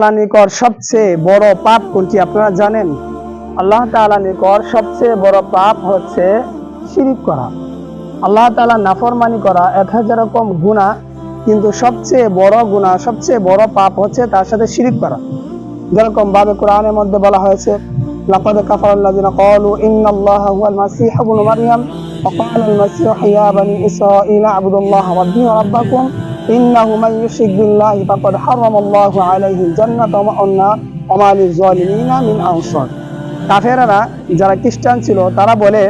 আল্লাহ নিকট সবচেয়ে বড় পাপ কোনটি আপনারা জানেন? আল্লাহ তাআলা নিকট সবচেয়ে বড় পাপ হচ্ছে শিরিক করা। আল্লাহ তাআলা নাফরমানি করা 1000 রকম গুনাহ, কিন্তু সবচেয়ে বড় গুনাহ, সবচেয়ে বড় পাপ হচ্ছে তার সাথে শিরিক করা। যেরকম ভাবে কোরআনের মধ্যে বলা হয়েছে, লাকাদ কাফারাল্লাযিনা ক্বালু ইন্নাল্লাহা হুয়াল মাসীহু ইবনু মারইয়াম ওয়া ক্বালাল মাসীহু ইয়া বানী ইসরাঈলা আ'বুদুল্লাহা রাব্বী ওয়া রাব্বাকুম ইন্নাহু মান ইউশরিক বিল্লাহি ফাকাদ হারামাল্লাহু আলাইহিল জান্নাতা ওয়া মা'ওয়ান ওয়া মা লিয-যালিমিনা মিন আনসার। কাফেররা যারা খ্রিস্টান ছিল তারা বলে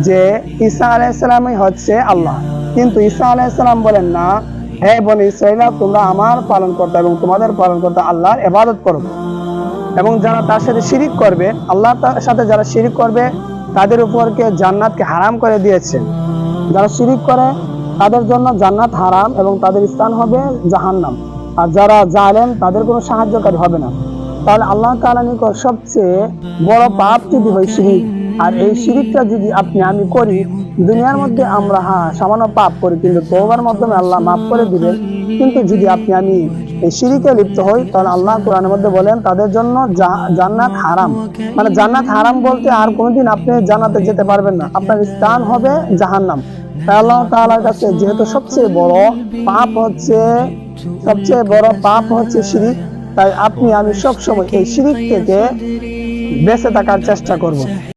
যে ঈসা আলাইহিস সালামই হচ্ছে আল্লাহ, কিন্তু ঈসা আলাইহিস সালাম বলেন না, হে বনী ইসরাঈলা, তোমরা আমার পালনকর্তা এবং তোমাদের পালনকর্তা আল্লাহর ইবাদত করো। এবং যারা তার সাথে শিরিক করবে, আল্লাহর সাথে যারা শিরিক করবে তাদের উপরকে জান্নাতকে হারাম করে দিয়েছে। যারা শিরিক করে তাদের জন্য জান্নাত হারাম এবং তাদের স্থান হবে জাহান্নাম। আর যারা জালেম তাদের কোনো সাহায্যকারী হবে না। তাহলে আল্লাহ তাআলা নিকট সবচেয়ে বড় পাপ যদি হয় শিরিক, আর এই শিরিকটা যদি আপনি আমি করি, দুনিয়ার মধ্যে আমরা সামান্য পাপ করি, কিন্তু তওবার মাধ্যমে আল্লাহ মাফ করে দিবেন। কিন্তু যদি আপনি আমি এই শিরিকে লিপ্ত হই, তাহলে আল্লাহ কোরআনের মধ্যে বলেন তাদের জন্য জান্নাত হারাম। মানে জান্নাত হারাম বলতে আর কোনোদিন আপনি জান্নাতে যেতে পারবেন না, আপনার স্থান হবে জাহান্নাম। তাই আল্লাহ তাআলার কাছে যেহেতু সবচেয়ে বড় পাপ হচ্ছে শিরিক, তাই আপনি আমি সবসময় এই শিরিক থেকে বেঁচে থাকার চেষ্টা করব।